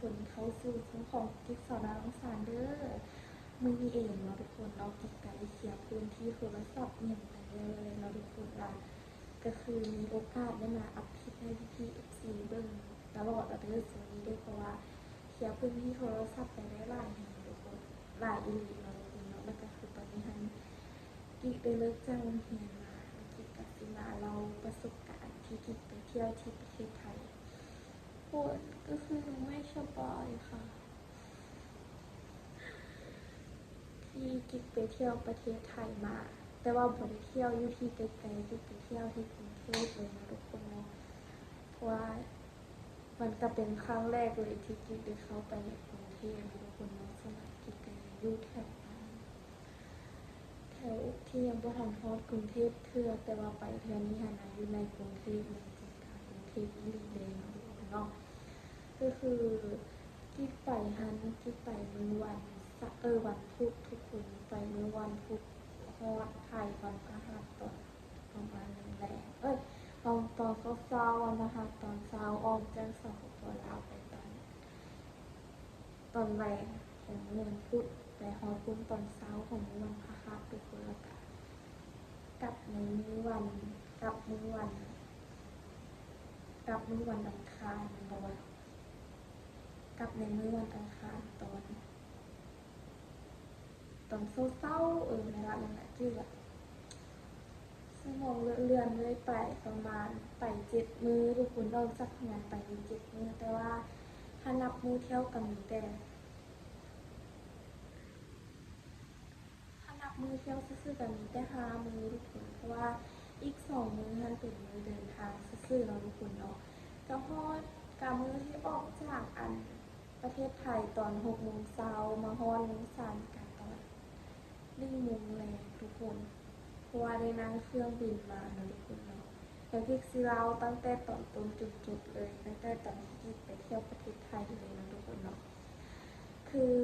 คนเข้าสู่ช่องของกิ๊กสาวดาวสารเด้อมือนี้เองเนาะทุกคนเรากิ๊กไก่เคลียร์พื้นที่โทรศัพท์อย่างไรเลยเนาะทุกคนละก็คือมีโอกาสได้มาอัพคลิปให้พี่เอฟซีเบิ้งตลอดเด้อส่วนนี้ด้วยเพราะว่าเคลียร์พื้นที่โทรศัพท์ไปได้หลายแห่งทุกคนหลายอีหลีเนาะทุกคนเนาะแล้วก็คือตอนนี้ฮันกิ๊กได้เลิกจ้างเฮียมากิ๊กกับซิมาเราประสบการณ์ที่กิ๊กไปเที่ยวที่ประเทศไทยปวดก็คือไม่สบายค่ะที่กิ๊กไปเที่ยวประเทศไทยมาแต่ว่าบ่ได้เที่ยวอยู่ที่ไกลๆกิ๊กไปเที่ยวที่กรุงเทพเลยนะทุกคนเนาะเพราะว่ามันก็เป็นครั้งแรกเลยที่กิ๊กได้เข้าไปในกรุงเทพนะทุกคนเนาะสมัยกิ๊กก็ยังอยู่แถวที่ยังบ่ทันฮอดกรุงเทพเทื่อแต่ว่าไปเทื่อนี้หันนะอยู่ในกรุงเทพเลยจริงค่ะกรุงเทพอีหลีเลยเนาะทุกคนเนาะก็คือกิ๊กไปฮันกิ๊กไปมื้อวันวันพุธทุกคนไปมื้อวันพุธฮอดไทยวันพฤหัสตอนประมาณนึงแหละตอนเช้าวันพฤหัสตอนเช้าออกจากสปป.ลาวไปตอนแรกของวันพุธไปฮอดพุ่นตอนเช้าของวันพฤหัสทุกคนแล้วก็กลับในมื้อวันกลับมื้อวันอังคารบ่ว่ากลับในมื้อวันอังคารตอนเศร้าในละนั่นแหละที่แบบสมองเลื่อนเลยไปประมาณไป7 มื้อทุกคนเราจักงานไปมี7 มื้อแต่ว่าถ้านับมื้อเที่ยวกันแต่ถ้านับมื้อเที่ยวซื่อๆกันมีแต่5 มื้อทุกคนเพราะว่าอีก2 มื้อนั้นเป็นมื้อเดินทางซื่อๆเราทุกคนเนาะก็ฮอดกับมื้อที่ออกจากประเทศไทยตอน6 โมงเช้ามาฮอดมื้อสานกันตอน1 โมงแลงทุกคนเพราะว่าได้นั่งเครื่องบินมานะทุกคนเนาะแล้วกิ๊กสิเล่าตั้งแต่ตอนต้นจนจบเลยตั้งแต่ตอนที่กิ๊กไปเที่ยวประเทศไทยเลยนะทุกคนเนาะคือ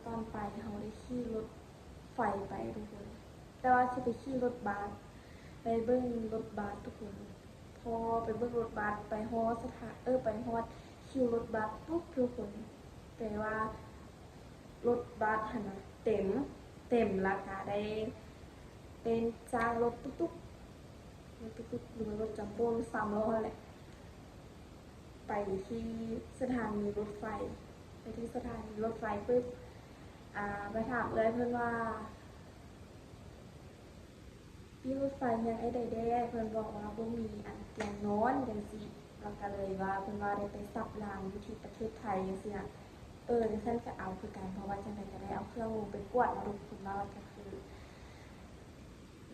ตอนไปเขาได้ขี่รถไฟไปทุกคนแต่ว่าสิไปขี่รถบัสไปเบิ่งรถบัสทุกคนพอไปเบิ่งรถบัสไปฮอดไปฮอดคิวรถบัสปุ๊บทุกคนแต่ว่ารถบัสหั่นน่ะเต็มราคาได้เป็นจ้างรถตุ๊กหรือรถจัมโบ้3 ล้อแหละไปที่สถานีรถไฟปุ๊บไปถามเลยเพื่อนว่าพี่รถไฟยังไอ้ใดแด้เพื่อนบอกว่าบ่มีอันเตียงนอนจังซี่เราก็เลยว่าเพื่อนว่าได้ไปสับรางอยู่ที่ประเทศไทยจังซี่น่ะดิฉันก็เอาคือกันเพราะว่าจังได๋ก็ได้เอาเครื่องมือไปกวดมาทุกคนว่าก็คือ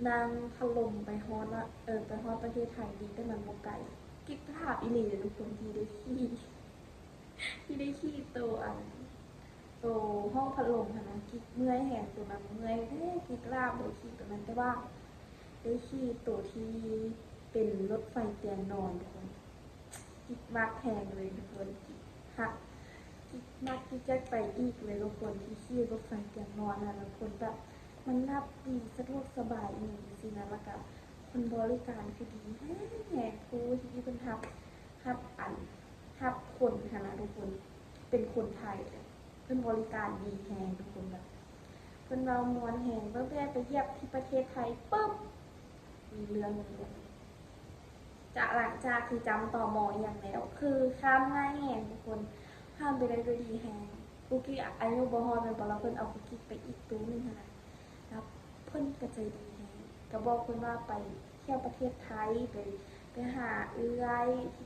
นางถล่มไปฮอดว่าไปฮอดประเทศไทยดีแต่มันบ่ไกลกิ๊กถามอีหลีเลยทุกคนที่ได้ขี่ตัวห้องพัดลมค่ะนะกิ๊กเมื่อยแหงตัวนั้นเมื่อยกิ๊กลาบเลยขี่ตัวนั้นแต่ว่าได้ขี่ตัวที่เป็นรถไฟเตียงนอนทุกคนกิ๊กมากแพงเลยทุกคนหักกิ๊กมากที่จะไปอีกเลยทุกคนที่ขี่รถไฟเตียงนอนนะทุกคนแบบมันนับดีสะดวกสบายอีกสินะแล้วก็คนบริการคือดีแหงครูที่เป็นทับคนค่ะนะทุกคนเป็นคนไทยเลยเพื่อนบริการดีแหงทุกคนแบบเพื่อนเรามวนแหงเพื่อนไปเยียบที่ประเทศไทยปุ๊บมีเรื่องจากหลังจากคือจำต่อมออย่างแล้วคือข้ามง่ายแหงทุกคนข้ามไปได้ด้วยดีแหงคุกกี้อายุบ่ฮอดเป็นบอลเพื่อนเอาคุกกี้ไปอีกตู้นึงค่ะแล้วเพื่อนกระใจดีแหงก็บอกเพื่อนว่าไปเที่ยวประเทศไทยไปหาที่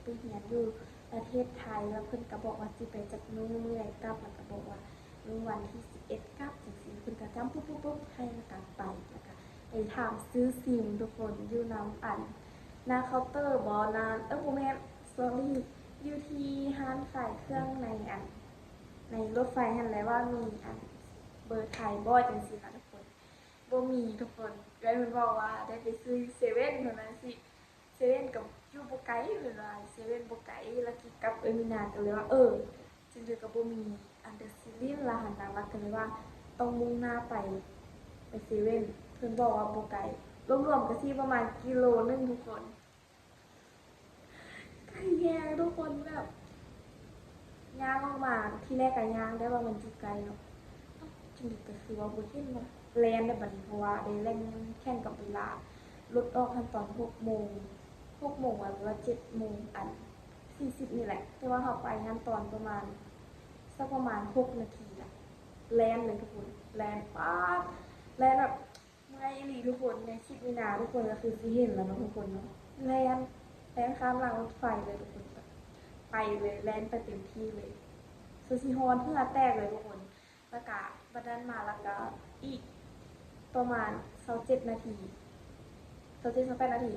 ไปเรียนอยู่ประเทศไทยแล้วเพิ่นก็บอกว่าสิไปจักมื้อกลับแล้วก็บอกว่ามื้อวันที่11กลับจังซี่เพิ่นก็จำปุ๊บให้แล้วก็ไปแล้วก็ไปถามซื้อซิมทุกคนอยู่นำหน้าเคาน์เตอร์บ่นานบ่แม่น sorry อยู่ที่ร้านขายเครื่องในรถไฟหั่นแหละว่ามีเบอร์ไทยบ่จังซี่นะทุกคนบ่มีทุกคนก็เพิ่นบอกว่าได้ไปซื้อเซเว่นเท่านั้นสิเซเว่นกับอยู่บ่ไกลเพิ่นว่าเซเว่นบ่ไกลแล้วกิกับมินาก็เลยว่าจังได๋ก็บ่มีอันเดอร์ซิลินล่ะหั่นน่ะว่าก็เลยว่าต้องมุ่งหน้าไปเซเว่นเพิ่นบอกว่าบ่ไกลรวมๆก็สิประมาณกิโลนึงทุกคนไกลแยงทุกคนแบบ ย่างออกมาที่แรกก็ย่างได้ว่ามันจุไกลเนาะจริงๆก็คือว่าบ่เห็นว่าแลนได้บัดนี้เพราะว่าได้เล่นแข่งกับเวลารถออกขั้นตอน6 โมงหรือว่า7 โมง40นี่แหละแต่ว่าเขาไปงานตอนประมาณสักประมาณ6 นาทีอะแลนเลยทุกคนแลนป๊าดแลนแบบไม่หลีทุกคนในคลิปวินาทุกคนก็คือสิเห็นแล้วเนาะทุกคนเนาะแลนข้ามรางรถไฟเลยทุกคนไปเลยแลนไปเต็มที่เลยซูซิฮอนเพื่อแตกเลยทุกคนแล้วก็บัดนั้นมาแล้วก็อีกประมาณ27 นาที27-28 นาที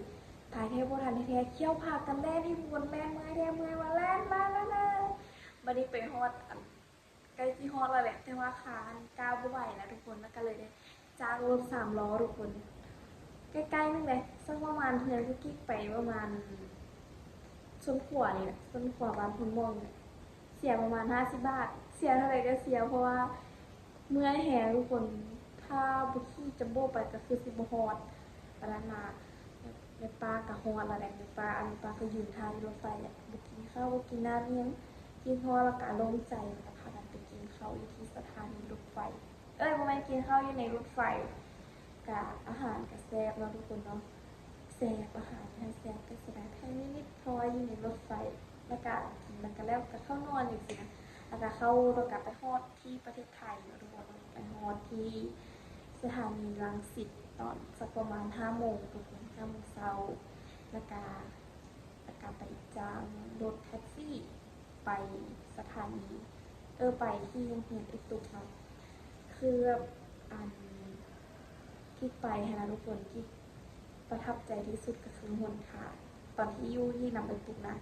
ถ่ายแทบบ่ทันแท้ๆเคี่ยวผักกันแล่ที่วนแล่นเมื่อยแท้เมื่อยว่าแล่นมาแล้วนะบัดนี้ไปฮอดใกล้ที่ฮอดแล้วแหละแต่ว่าขาก้าวบ่ไหวแล้วทุกคนแล้วก็เลยได้จ้างรถ3 ล้อทุกคนใกล้ๆนึงเลยสักประมาณเทือนก็กิ๊กไปประมาณชนขวานี่แหละชนขวาบ้านพุ่นม่วงเนี่ยเสียประมาณ50 บาทเสียเท่าไหร่ก็เสียเพราะว่าเมื่อยแหงทุกคนถ้าบุขี่จัมโบ้ไปก็คือสิบฮอดประมาณมาในปลากะฮอดอะไรในปลาก็ยืนทางรถไฟแหละบุกินข้าวบุกินน้ำเลี้ยงกินฮอดแล้วก็ลงใจแล้วก็พากันไปกินข้าวอยู่ที่สถานีรถไฟประมาณกินข้าวอยู่ในรถไฟกับอาหารกับแซ่บเนาะทุกคนเนาะแซ่บอาหารให้แซ่บก็แสดงให้นิดๆพออยู่ในรถไฟแล้วก็กินแล้วก็แล้วก็เข้านอนอยู่สินะแล้วก็เข้าแล้วก็ไปฮอดที่ประเทศไทยเนาะทุกคนไปฮอดที่สถานีรังสิตตอนสักประมาณ5 โมงทุกคน5 โมงเช้าแล้วก็ไปจ้างรถแท็กซี่ไปสถานีไปที่โรงเรียนไอตุกเนาะคืออันที่ไปนะทุกคนที่ประทับใจที่สุดก็คือหนทางตอนที่ยู่ที่นำไปตุกนะ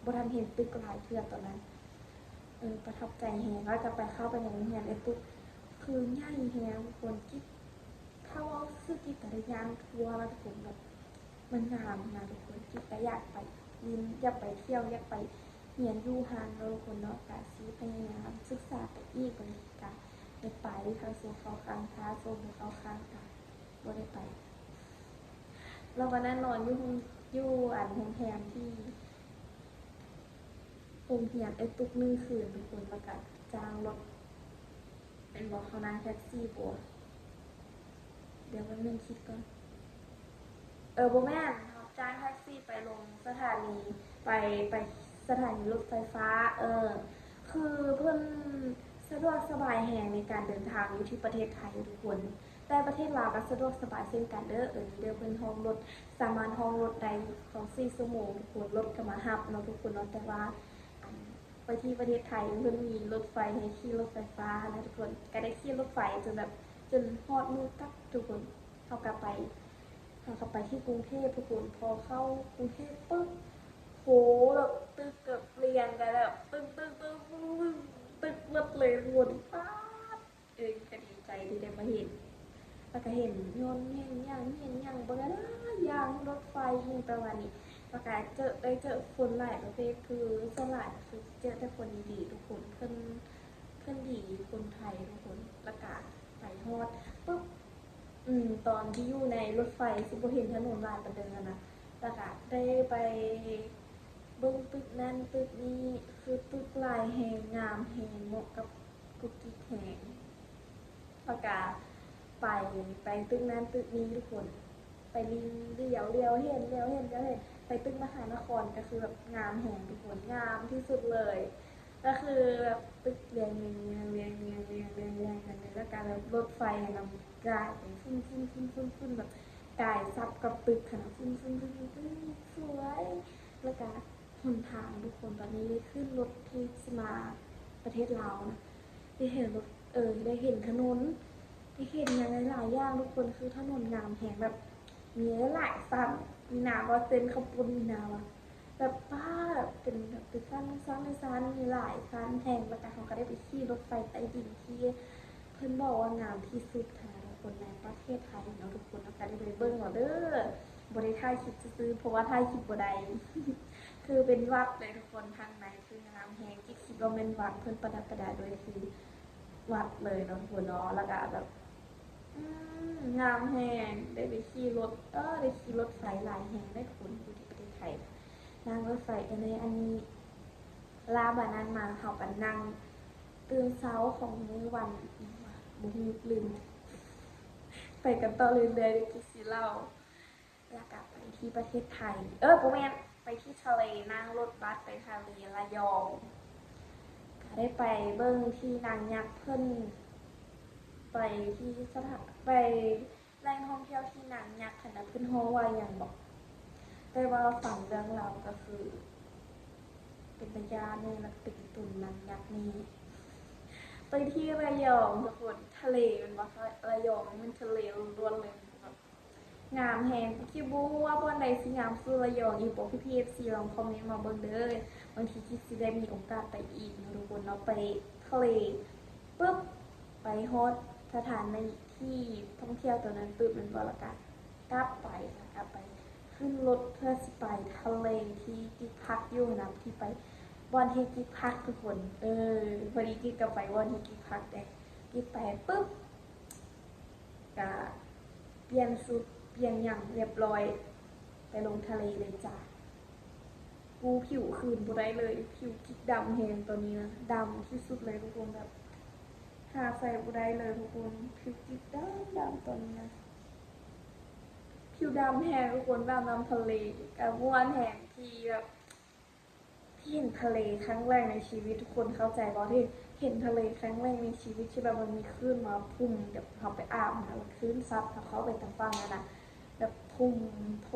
บ่ทันเห็นตึกหลายเทื่อตอนนั้นประทับใจแฮงแล้วก็ไปเข้าไปในโรงเรียนไอตุกคือใหญ่แฮงทุกคนกิ๊กถ้าว่าซื้อกิ๊กแต่ละอย่างทัวร์แล้วทุกคนแบบมันงามนะทุกคนกิ๊กก็อยากไปยินอยากไปเที่ยวอยากไปเรียนอยู่ฮานทุกคนเนาะกะสิพยายามศึกษาไปอีกบริการได้ไปทางโซนเขาค้างท้าโซนเขาค้างกันบ่ได้ไปเราก็นั่งนอนอยู่อันโรงแรมที่โรงเรียนไอตุก1 คืนทุกคนแล้วก็จ้างรถเป็นบอกเขานั่งแท็กซี่ปัวเดี๋ยววันนึงคิดก่อนบ่แม่นเขาจ้างแท็กซี่ไปลงสถานีไปสถานีรถไฟฟ้าคือเพิ่นสะดวกสบายแหงในการเดินทางอยู่ที่ประเทศไทยทุกคนแต่ประเทศลาวก็สะดวกสบายเช่นกันเด้อนี่เด้อเพิ่นห้องรถสามารถห้องรถได้4 ชั่วโมงทุกคนรถก็มารับเนาะทุกคนเนาะแต่ว่าไปที่ประเทศไทยเพิ่นมีรถไฟให้ขี่รถไฟฟ้านะทุกคนก็ได้ขี่รถไฟจนฮอดมือตักทุกคนเขาก็ไปที่กรุงเทพทุกคนพอเข้ากรุงเทพปึ๊บโหแบบตึกกับเรียงกันแบบตึกเลิศเลยวนป๊าดก็ดีใจที่ได้มาเห็นแล้วก็เห็นยนต์เห็นอย่างบ่ได้อย่างรถไฟยิ่งประมาณนี้แล้วก็เจอคนหลายประเภทคือส่วนหลายคือเจอแต่คนดีๆทุกคนเพิ่นดีคนไทยทุกคนแล้วก็ไปฮอดปึ๊บตอนที่อยู่ในรถไฟสิบ่เห็นถนนลายประเดินนะแล้วก็ได้ไปเบิ่งตึกนั่นตึกนี้คือตึกลายแหงงามแหงเหมาะกับกุฏิแหงแล้วก็ไปตึกนั้นตึกนี้ทุกคนไปเลี้ยวเห็นไปตึกมหานครก็คือแบบงามแหงทุกคนงามที่สุดเลยก็คือแบบตึกเรียงกันแล้วการรถไฟนำกายไปฟุ้นแบบกายซับกับตึกขนาดฟุ้นสวยแล้วก็หนทางทุกคนตอนนี้ขึ้นรถที่มาประเทศลาวนะได้เห็นรถได้เห็นถนนได้เห็นอย่างหลายอย่างทุกคนคือถนนงามแหงแบบมีหลายสั้นมีหนาว่าเส้นขบวนมีนาวะแบบป้าเป็นแบบเป็นสั้นมีหลายสั้นแหงแล้วก็เขาก็ได้ไปขี่รถไฟใต้ดินที่เพิ่นบอกว่างามที่สุดค่ะทุกคนในประเทศไทยเนาะทุกคนแล้วก็ได้ไปเบิ่งเอาเด้อบริถ่ายคลิปซื้อเพราะว่าถ่ายคลิปบ่ได้คือเป็นวัดเลยทุกคนทางในคืองามแหงที่คิดว่าเป็นวัดเพิ่นประดับประดาโดยคือวัดเลยเนาะทุกคนเนาะแล้วก็แบบงามแหงได้ไปขี่รถได้ขี่รถไฟหลายแหงได้ทุกคนอยู่ที่ประเทศไทยนั่งรถไฟอันนี้ ลาบานั้นมาเขากันนั่งตื่นเช้าของมื้อวันบุญลืมไปกันต่อเรื่อยๆกิสิเล่าแล้วกลับไปที่ประเทศไทยโปแมนไปที่ทะเลนั่งรถบัสไปทะเลระยองก็ได้ไปเบิ้งที่นางยักษ์เพิ่นไปที่สถานไปแหล่งท่องเที่ยวที่นางยักษ์ขนาดเพิ่นโฮว่าอย่างบอกแต่ว่าฝั่งเรื่องเราก็คือเป็นตายาเนี่ยแล้วเป็นตุ่นนางยักษ์นี้ไปที่ระยองทุกคนทะเลมันว่าระยองมันทะเลล้วนเลยแบบงามแฮงคิดบูว่าบนใดสิงามสุดระยองอีกบอกพี่ๆ FC ลองคอมเมนต์มาเบิ่งเด้อบางทีคิดสิได้มีโอกาสไปอีกนะทุกคนเราไปทะเลปุ๊บไปฮอตสถานในที่ท่องเที่ยวตัวนั้นปุ๊บมันบ่ละกันกลับไปค่ะกลับไปขึ้นรถเพื่อสิไปทะเลที่กิ๊กพักอยู่นะที่ไปบอนที่กิ๊กพักทุกคนพอดีกิ๊กก็ไปบอนที่กิ๊กพักได้กิ๊กไปปุ๊บก็เปลี่ยนชุดเปลี่ยนอย่างเรียบร้อยไปลงทะเลเลยจ้ะกูผิวคืนบ่ได้เลยผิวกิ๊กดำแฮงตัวนี้นะดำที่สุดเลยทุกคนแบบหาใส่บ่ได้เลยทุกคนผิวกิ๊กดำตัวนี้นะผิวดำแหงทุกคนดำน้ำทะเลกับม้วนแหงที่แบบที่เห็นทะเลครั้งแรกในชีวิตทุกคนเข้าใจบ่ที่เห็นทะเลครั้งแรกในชีวิตที่แบบมันมีคลื่นมาพุ่งแบบเขาไปอาบนะแล้วคลื่นซัดเขาไปทางฝั่งนั่นนะแบบพุ่งโท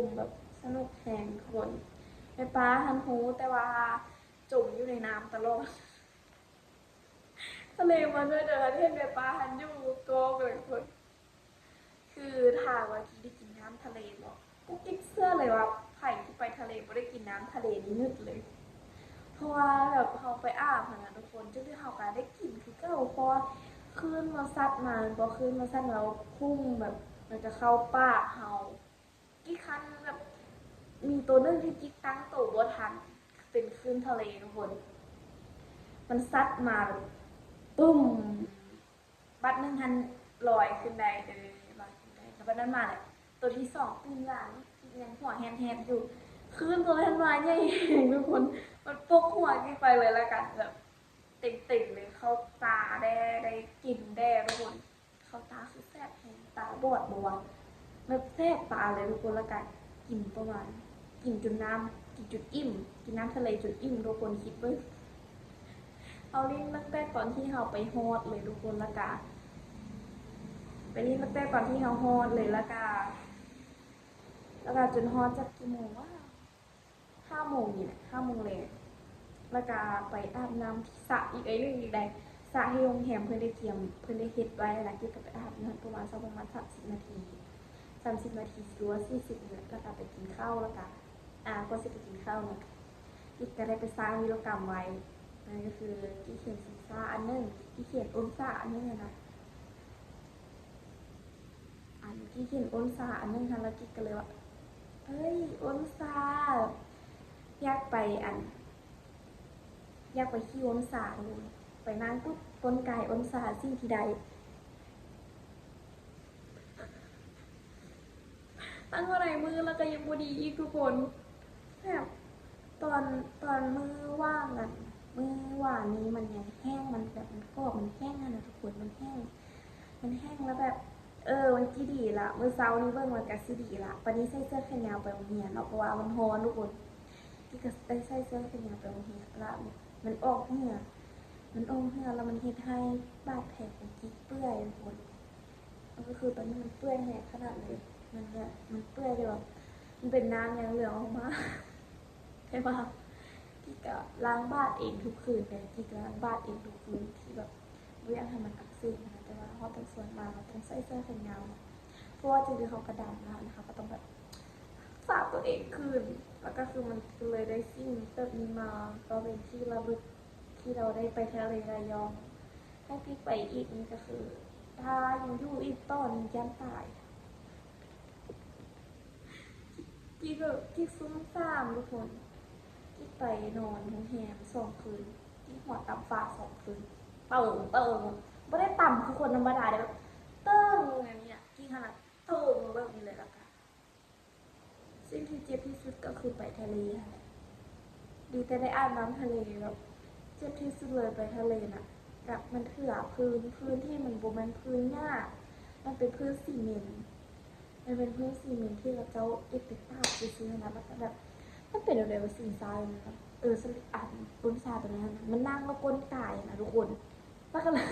มแบบสนุกแหงคนไปป้าฮันฮูแต่ว่าจมอยู่ในน้ำตลอดทะเลมันด้วยเด้อที่เห็นไปป้าฮันอยู่ตัวเลยคนคือถามว่าที่ได้กินน้ำทะเลบอกกุ๊กกิ๊กเสื้อเลยว่าไผ่ที่ไปทะเลไม่ได้กินน้ำทะเลนี่นึกเลยเพราะว่าแบบเขาไปอาบนะทุกคนจุดที่เขาการได้กินคือก็เพราะคลื่นมาซัดมาพอคลื่นมาซัดแล้วพุ่งแบบมันจะเข้าปากเขากิ๊กคันแบบมีตัวนึงที่กิ๊กตั้งตัวบัวทันเป็นคลื่นทะเลทุกคนมันซัดมาแบบปุ้มบัดนึงทันลอยขึ้นได้เลยแล้วก็นั้นมาเลยตัวที่สองตื่นหลังยังหัวแฮนอยู่คืนตัวทันมาใหญ่ทุกคนมันปกหัวกี่ไปเลยละกันแบบติ่งเลยเข้าตาได้กินได้ทุกคนเข้าตาคือแซ่บแฮงตาบอดบัวแบบแซ่บตาเลยทุกคนละกันกินประมาณกินจนน้ำกินจุดอิ่มกินน้ำทะเลจุดอิ่มทุกคนคิดเบิ้งเอาลิ้นตั้งแต่ตอนที่เราไปฮอดเลยทุกคนละกันไปนี่ตั้งแต่ก่อนที่เขาฮอดเลยแล้วก็จนฮอดจากกี่โมงว่า5 โมงนี่แหละ5 โมงเลยแล้วก็ไปอาบน้ำที่สระอีกนึงอีกใดสระให้โรงแรมเพื่อนได้เตรียมเพื่อนได้เฮ็ดไว้แล้วก็ไปอาบน้ำประมาณ30 นาทีหรือว่า40นาทีแล้วก็ไปกินข้าวแล้วก็ก็สิไปกินข้าวเนาะอีกก็ได้ไปสร้างวีรกรรมไว้นั่นก็คือที่เขียนศีรษะอันนึงที่เขียนองศาอันนึงนะที่เขียนอ้นซาอันนึงค่ะแล้วกิ๊กก็เลยว่าเฮ้ยอ้นซาอยากไปขี้อ้นซาดูไปนั่งปุ๊บต้นกายอ้นซาสิ่งที่ใดตั้งอะไรมือแล้วก็ยังบดีอีกทุกคนแบบตอนมือว่างกันมือว่างนี้มันยังแห้งมันแบบมันกรอบมันแห้งนะทุกคนมันแห้งแล้วแบบมันกี่ดีละเมื่อเช้านี้เบิ่งมันก็สิดีละปานนี้ใส่เสื้อแขนยาวไปโรงเรียนเนาะเพราะว่ามันร้อนทุกคนที่ก็ได้ใส่เสื้อแขนยาวไปโรงเรียนละมันออกเหงื่อแล้วมันเฮ็ดให้บาดแผลของกิ๊กเปื่อยทุกคนก็คือตอนนี้มันเปื่อยแห้งขนาดเลยมันเปื่อยเลยแบบมันเป็นน้ำอย่างเหลืองออกมาใช่ปะกิ๊กก็ล้างบาดเองทุกคืนเลยกิ๊กล้างบาดเองทุกคืนที่แบบไม่อยากให้มันอักเสบนะแต่ว่าเขาต้องส่วนมาเราต้องใส่เสื้อแขนยาวเพราะว่าจริงๆเขากระดำนะคะก็ต้องแบบฝากตัวเองขึ้นแล้วก็คือมันเลยได้สิ่งแบบนี้มาก็เป็นที่ระลึกที่เราได้ไปทะเลระยองให้พี่ไปอีกนี่ก็คือถ้ายังอยู่อีกตอนยันตายที่ซุ้มซ่ามทุกคนที่ไปนอนโรงแรม2 คืนที่หัวต่ำฟ้า2 คืนเติงไม่ได้ต่ำคือคนธรรมดาเลยแบบเติงอย่างนี้ที่ขนาดเติงแบบนี้เลยละกันสิ่งที่เจ็บที่สุดก็คือไปทะเลค่ะ ดีแต่ได้อาบน้ำทะเลแบบเจ็บที่สุดเลยไปทะเลน่ะกับมันเถื่อพื้นที่มันบ่แมันพื้นหญ้ามันเป็นพื้นซีเมนต์มันเป็นพื้นซีเมนต์ที่เราเจ้าเอ็กซ์ตาซื้อนะมันก็แบบมันเป็นอะไรวะสีทรายนะสลิดอันบนทรายตรงนั้นมันนั่งแล้วก้นตายนะทุกคนแล้วก็เลย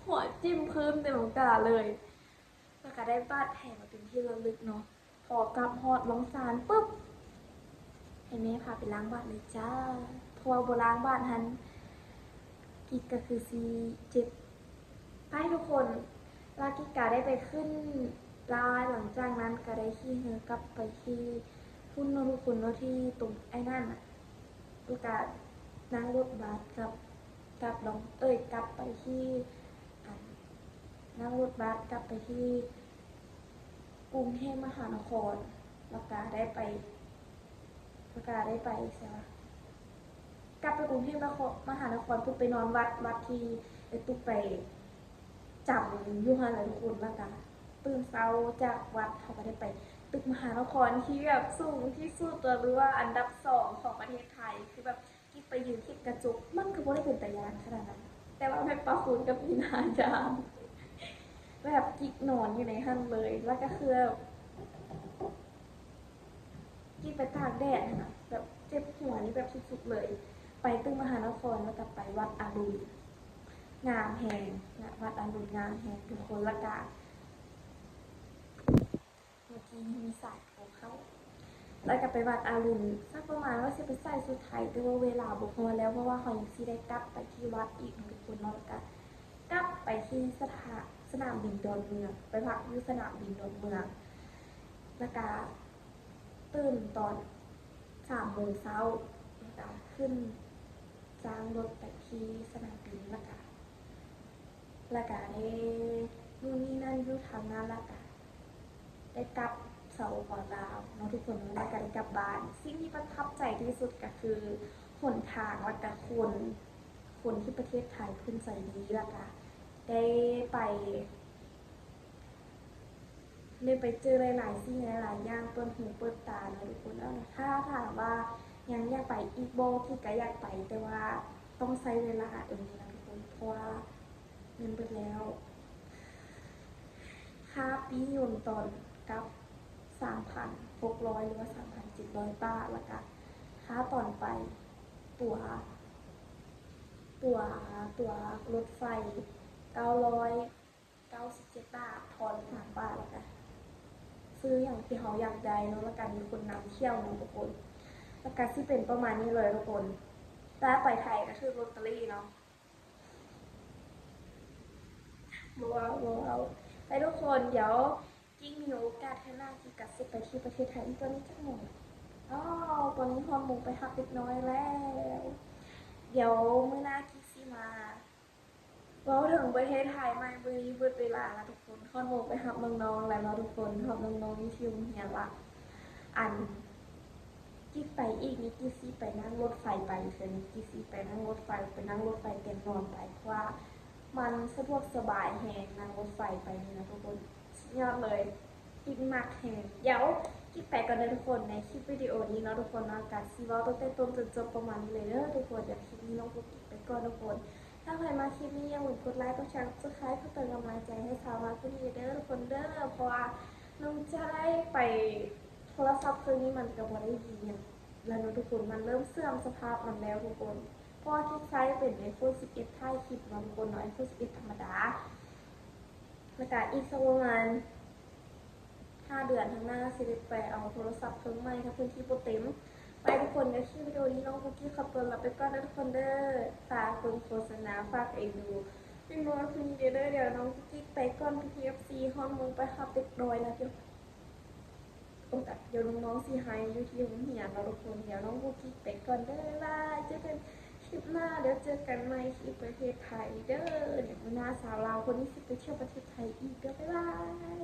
หัวจิ้มพื้นเต็มกาเลยแล้วก็ได้บาดแผลมาเป็นที่ระลึกเนาะพอกลับฮอดลงซานปุ๊บให้แม่พาไปล้างบ้านเลยจ้าเพราะว่าโบล้างบ้านทันกิกก็คือซีเจ็บไปทุกคนลากิกาได้ไปขึ้นลาหลังจากนั้นก็ได้ขี่เรือกลับไปที่พุ่นนทุกคนเนาะที่ตรงไอ้นั่นอะลูกกานั่งรถบัสกับลองกลับไปที่นั่งรถบัสกลับไปที่กรุงเทพมหานครแล้วก็ได้ไปใช่ไหมกลับไปกรุงเทพมหานครปุ๊บไปนอนวัดที่ตุ๊กไปจำยุหันหลายคนแล้วกันตื่นเช้าจากวัดเขาก็ได้ไปตึกมหานครที่แบบสูงที่สุดตัวหรือว่าอันดับ2ของประเทศไทยคือแบบกิ๊กไปยืนที่กระจกมันคือว่าได้เป็นตายานขนาดนั้นแต่ว่าแม่ปะคุณกับพี่นาจามแบบกิ๊กนอนอยู่ในห้างเลยแล้วก็คือกิ๊กไปตากแดดนะแบบเจ็บหัวนี่แบบสุดๆเลยไปตึกมหานครแล้วก็ไปวัดอรุณงามแหงวัดอรุณงามแหงทุกคนละกาเมื่อกี้มีสายของเขาแล้วก็ไปวัดอรุณสักประมาณว่าจะไปใส่สุดไทยแต่ว่าเวลาบุกมาแล้วเพราะว่าเขายังซีได้กลับไปที่วัดอีกทุกคนแล้วก็กลับไปที่สนามบินดอนเมืองไปพักที่สนามบินดอนเมืองแล้วก็ตื่นตอน3 โมงเช้าแล้วก็ขึ้นจ้างรถไปที่สนามบินแล้วก็ได้นู่นนี่นั่นอยู่ทางนั้นแล้วก็ได้กลับเสาปอลาวเนาะทุกคนแล้วก็ได้กลับบ้านสิ่งที่ประทับใจที่สุดก็คือหนทางแล้วก็คนที่ประเทศไทยขึ้นใจดีแล้วก็ได้ไปเจอหลายๆสิ่งหลายๆอย่างเปิดหูเปิดตาเนาะทุกคนแล้วถ้าถามว่ายังอยากไปอีกโบที่ก็อยากไปแต่ว่าต้องใช้เวลาตรงนี้นะทุกคนเพราะว่าเงินเบิดแล้วค่าปียนตอนกับ3,600หรือว่า3,700 บาทแล้วก็ค่าตอนไปตัวตัวรถไฟ997 บาททอน3 บาทแล้วกันซื้ออย่างที่เขาอยากได้เนาะแล้วกันมีคนนำเที่ยวเนาะทุกคนแล้วก็ที่เป็นประมาณนี้เลยทุกคนถ้าไปไทยก็คือลอตเตอรี่เนาะว้าวไปทุกคนเดี๋ยวกิ๊กมีโอกาสให้หน้ากิ๊กกัสิไปที่ประเทศไทยตอนนี้จักหน่อยอ๋อตอนนี้ฮอร์โมนไปหักเล็กน้อยแล้วเดี๋ยวมื้อหน้ากิ๊กซี่มาเราถึงประเทศไทยไม่เบิดเวลาแล้วทุกคนฮอร์โมนไปหักน้องๆแล้วเนาะทุกคนหักน้องๆที่ชิวเฮียละอันกิ๊กไปอีกนี่กิ๊กซี่ไปนั่งรถไฟไปเดี๋ยวนี้กิ๊กซี่ไปนั่งรถไฟเต็มนอนไปเพราะว่ามันสะดวกสบายแหงนั่งรถไฟไปนี่นะทุกคนยอดเลยกิ๊กมากแหงเดี๋ยวกิ๊กไปก่อนเลยทุกคนในคลิปวิดีโอนี้เนาะทุกคนนะการซีวอลตั้งแต่ต้นจนจบประมาณนี้เลยเด้อทุกคนเดี๋ยวคลิปนี้น้องกิ๊กไปก่อนทุกคนถ้าใครมาคลิปนี้อย่าลืมกดไลค์กดแชร์กดซับสไครป์เพื่อเป็นกำลังใจให้สาวมาคนนี้เด้อทุกคนเด้อเพราะว่าน้องจะได้ไปโทรศัพท์เครื่องนี้มันก็บ่ได้ดีแล้วเนาะทุกคนมันเริ่มเสื่อมสภาพมันแล้วทุกคนเพราะว่าที่ใช้เป็น iPhone 11ถ่ายคลิปเนาะทุกคนเนาะ iPhone 11ธรรมดาแล้วก็อีกสักประมาณ5 เดือนข้างหน้าสิได้ไปเอาโทรศัพท์เครื่องใหม่ถ้าพื้นที่บ่เต็มไปทุกคนเดี๋ยวคลิปวิดีโอนี้น้องคุกกี้ขอตัวลาไปก่อนนะทุกคนเด้อฝากคนโฆษณาฝากเองดูพี่น้องคุณเดี๋ยวน้องคุกกี้ไปก่อนพี่ FC ฮอนมุงไปขับเด็กดอยนะเดี๋ยวน้องๆสิให้อยู่ที่โรงเรียนเราทุกคนเดี๋ยวน้องคุกกี้ไปก่อนเด้อบ๊ายบายเจอกันคลิปหน้าเดี๋ยวเจอกันใหม่ที่ประเทศไทยเด้อเดี๋ยวหน้าสาวลาวคนนี้สิไปเที่ยวประเทศไทยอีกเด้อบ๊ายบาย